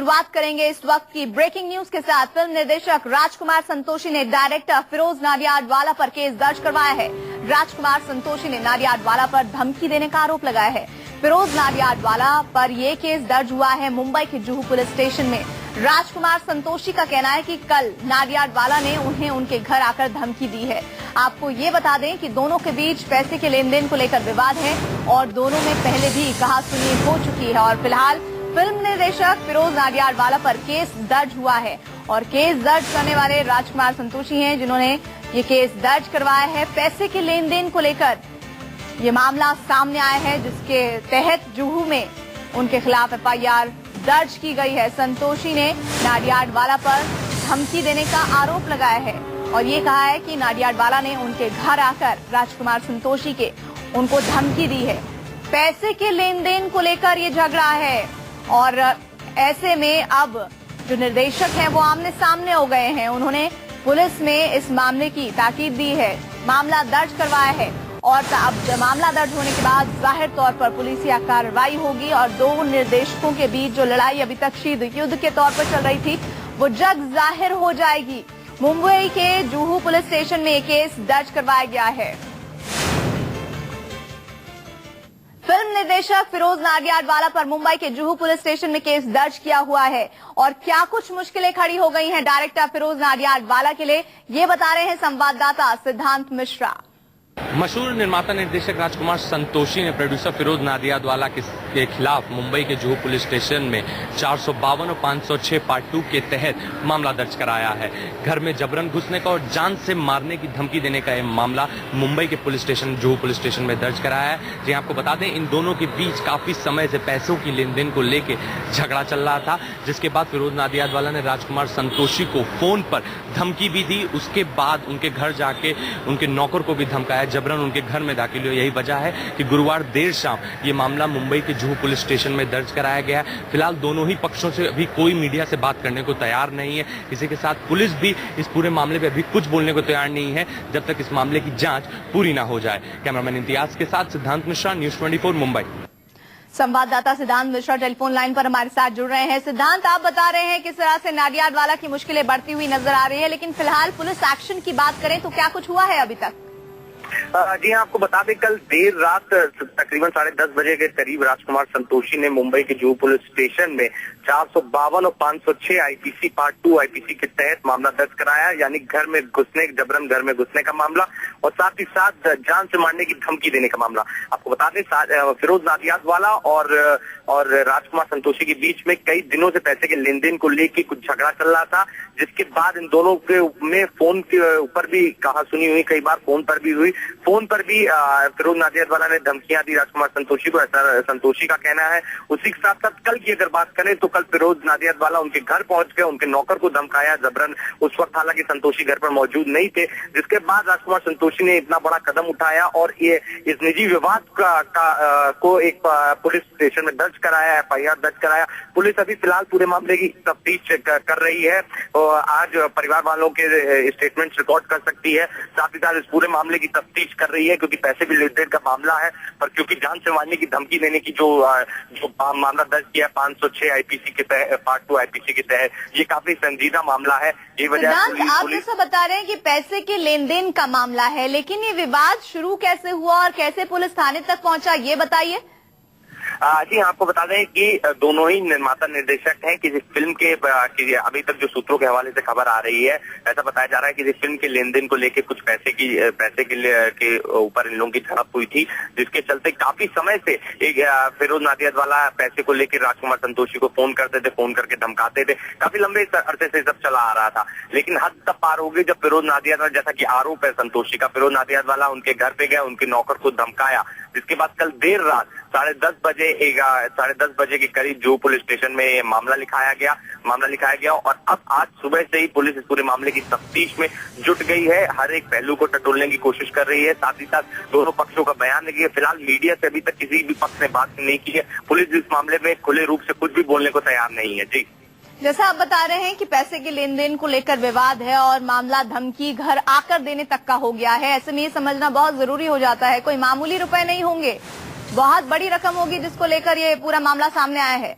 शुरुआत करेंगे इस वक्त की ब्रेकिंग न्यूज के साथ। फिल्म निर्देशक राजकुमार संतोषी ने डायरेक्टर फिरोज नाडियाडवाला पर केस दर्ज करवाया है। राजकुमार संतोषी ने नाडियाडवाला पर धमकी देने का आरोप लगाया है। फिरोज नाडियाडवाला पर यह केस दर्ज हुआ है मुंबई के जुहू पुलिस स्टेशन में। राजकुमार संतोषी का कहना है कि कल नाडियाडवाला ने उन्हें उनके घर आकर धमकी दी है। आपको ये बता दें कि दोनों के बीच पैसे के लेन देन को लेकर विवाद है और दोनों में पहले भी कहासुनी हो चुकी है और फिलहाल फिल्म निर्देशक फिरोज नाडियाडवाला पर केस दर्ज हुआ है और केस दर्ज करने वाले राजकुमार संतोषी हैं, जिन्होंने ये केस दर्ज करवाया है। पैसे के लेन देन को लेकर ये मामला सामने आया है, जिसके तहत जुहू में उनके खिलाफ एफआईआर दर्ज की गई है। संतोषी ने नाडियाडवाला पर धमकी देने का आरोप लगाया है और ये कहा है कि नाडियाडवाला ने उनके घर आकर राजकुमार संतोषी के उनको धमकी दी है। पैसे के लेन देन को लेकर ये झगड़ा है और ऐसे में अब जो निर्देशक हैं वो आमने सामने हो गए हैं। उन्होंने पुलिस में इस मामले की ताकीद दी है, मामला दर्ज करवाया है और अब मामला दर्ज होने के बाद जाहिर तौर पर पुलिसिया कार्रवाई होगी और दो निर्देशकों के बीच जो लड़ाई अभी तक शीत युद्ध के तौर पर चल रही थी वो जग जाहिर हो जाएगी। मुंबई के जुहू पुलिस स्टेशन में केस दर्ज करवाया गया है। फिल्म निर्देशक फिरोज नाडियाडवाला पर मुंबई के जुहू पुलिस स्टेशन में केस दर्ज किया हुआ है और क्या कुछ मुश्किलें खड़ी हो गई हैं डायरेक्टर फिरोज नाडियाडवाला के लिए, ये बता रहे हैं संवाददाता सिद्धांत मिश्रा। मशहूर निर्माता निर्देशक राजकुमार संतोषी ने प्रोड्यूसर फिरोज नाडियाडवाला के खिलाफ मुंबई के जुहू पुलिस स्टेशन में 452 और 506 पार्ट 2 के तहत मामला दर्ज कराया है। घर में जबरन घुसने का और जान से मारने की धमकी देने का यह मामला मुंबई के police station Juhu police station में दर्ज कराया है। जी आपको बता दें, इन दोनों के बीच काफी समय से पैसों की लेन देन को लेकर झगड़ा चल रहा था, जिसके बाद फिरोज नाडियाडवाला ने राजकुमार संतोषी को फोन पर धमकी भी दी। उसके बाद उनके घर जाके उनके नौकर को भी धमकाया, जबरन उनके घर में दाखिल हुए। यही वजह है कि गुरुवार देर शाम ये मामला मुंबई के जुहू पुलिस स्टेशन में दर्ज कराया गया है। फिलहाल दोनों ही पक्षों से अभी कोई मीडिया से बात करने को तैयार नहीं है। इसी के साथ पुलिस भी इस पूरे मामले पे अभी कुछ बोलने को तैयार नहीं है जब तक इस मामले की जांच पूरी ना हो जाए। कैमरामैन इम्तियाज के साथ सिद्धांत मिश्रा, न्यूज़ 24 मुंबई। संवाददाता सिद्धांत मिश्रा टेलीफोन लाइन पर हमारे साथ जुड़ रहे हैं। सिद्धांत, आप बता रहे हैं किस तरह से नाडियाडवाला की मुश्किलें बढ़ती हुई नजर आ रही है, लेकिन फिलहाल पुलिस एक्शन की बात करें तो क्या कुछ हुआ है अभी तक? जी हाँ, आपको बता दें कल देर रात तकरीबन 10:30 बजे के करीब राजकुमार संतोषी ने मुंबई के जुहू पुलिस स्टेशन में 452 और 506 आईपीसी पार्ट 2 आईपीसी के तहत मामला दर्ज कराया, यानी घर में घुसने, जबरन घर में घुसने का मामला और साथ ही साथ जान से मारने की धमकी देने का मामला। आपको बता दें फिरोज नाडियाडवाला और राजकुमार संतोषी के बीच में कई दिनों से पैसे के लेन देन को लेकर कुछ झगड़ा चल रहा था, जिसके बाद इन दोनों के में फोन के ऊपर भी कहासुनी हुई, कई बार फोन पर भी हुई। फोन पर भी फिरोज नाडियाडवाला ने धमकियां दी राजकुमार संतोषी को, ऐसा संतोषी का कहना है। उसी के साथ साथ कल की अगर बात करें तो कल फिरोज नाडियाडवाला उनके घर पहुंच गए, उनके नौकर को धमकाया जबरन। उस वक्त हालांकि संतोषी घर पर मौजूद नहीं थे, जिसके बाद राजकुमार संतोषी ने इतना बड़ा कदम उठाया और ये इस निजी विवाद को एक पुलिस स्टेशन में दर्ज कराया, एफआईआर दर्ज कराया। पुलिस अभी फिलहाल पूरे मामले की तफ्तीश कर रही है और आज परिवार वालों के स्टेटमेंट रिकॉर्ड कर सकती है। साथ ही साथ इस पूरे मामले की तफ्तीश कर रही है, क्योंकि पैसे भी लेन देन का मामला है, पर क्योंकि जान से मारने की धमकी देने की जो मामला दर्ज किया 506 आईपीसी के तहत पार्ट 2 आईपीसी के तहत, ये काफी संजीदा मामला है। ये वजह आप जैसा बता रहे हैं कि पैसे के लेन देन का मामला है, लेकिन ये विवाद शुरू कैसे हुआ और कैसे पुलिस थाने तक पहुंचा, ये बताइए। जी आपको बता दें कि दोनों ही निर्माता निर्देशक हैं। किसी फिल्म के अभी तक जो सूत्रों के हवाले से खबर आ रही है, ऐसा बताया जा रहा है कि इस फिल्म के लेन देन को लेकर कुछ पैसे के ऊपर इन लोगों की झड़प हुई थी, जिसके चलते काफी समय से एक फिरोज नाडियाडवाला पैसे को लेकर राजकुमार संतोषी को फोन करते थे, फोन करके धमकाते थे। काफी लंबे अरसे से सब चला आ रहा था, लेकिन हद तक पार हो गई जब फिरोज नाडियाडवाला, जैसा कि आरोप है संतोषी का, फिरोज नाडियाडवाला उनके घर पे गया, उनके नौकर को धमकाया, जिसके बाद कल देर रात 10:30 बजे के करीब जुहू पुलिस स्टेशन में ये मामला लिखाया गया और अब आज सुबह से ही पुलिस इस पूरे मामले की तफ्तीश में जुट गई है। हर एक पहलू को टटोलने की कोशिश कर रही है, साथ ही साथ दोनों पक्षों का बयान लिखी है। फिलहाल मीडिया से अभी तक किसी भी पक्ष ने बात नहीं की है। पुलिस इस मामले में खुले रूप से कुछ भी बोलने को तैयार नहीं है। जी, जैसा आप बता रहे हैं कि पैसे के लेन देन को लेकर विवाद है और मामला धमकी घर आकर देने तक का हो गया है। ऐसे में ये समझना बहुत जरूरी हो जाता है, कोई मामूली रुपए नहीं होंगे, बहुत बड़ी रकम होगी जिसको लेकर ये पूरा मामला सामने आया है।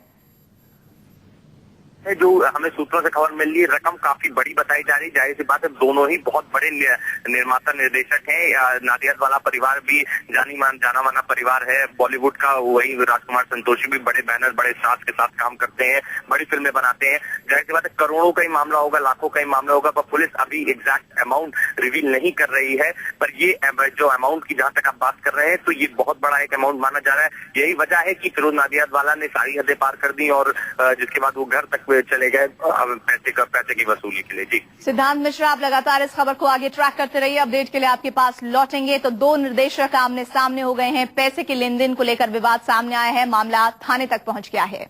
जो हमें सूत्रों से खबर मिल रही है, रकम काफी बड़ी बताई जा रही है। जाहिर सी बात है, दोनों ही बहुत बड़े निर्माता निर्देशक हैं। नाडियाडवाला परिवार भी जाना माना परिवार है बॉलीवुड का। वही राजकुमार संतोषी भी बड़े बैनर, बड़े स्टार्स के साथ काम करते हैं, बड़ी फिल्में बनाते हैं। जाहिर सी बात है, करोड़ों का ही मामला होगा, लाखों का ही मामला होगा, पर पुलिस अभी एग्जैक्ट अमाउंट रिवील नहीं कर रही है। पर ये जो अमाउंट की जहां तक आप बात कर रहे हैं, तो ये बहुत बड़ा एक अमाउंट माना जा रहा है। यही वजह है कि फिरोज नाडियाडवाला ने सारी हदें पार कर दी और जिसके बाद वो घर तक चले गए पैसे की वसूली के लिए। जी सिद्धांत मिश्रा, आप लगातार इस खबर को आगे ट्रैक करते रहिए। अपडेट के लिए आपके पास लौटेंगे। तो दो निर्देशक आमने सामने हो गए हैं, पैसे के लेन देन को लेकर विवाद सामने आया है, मामला थाने तक पहुंच गया है।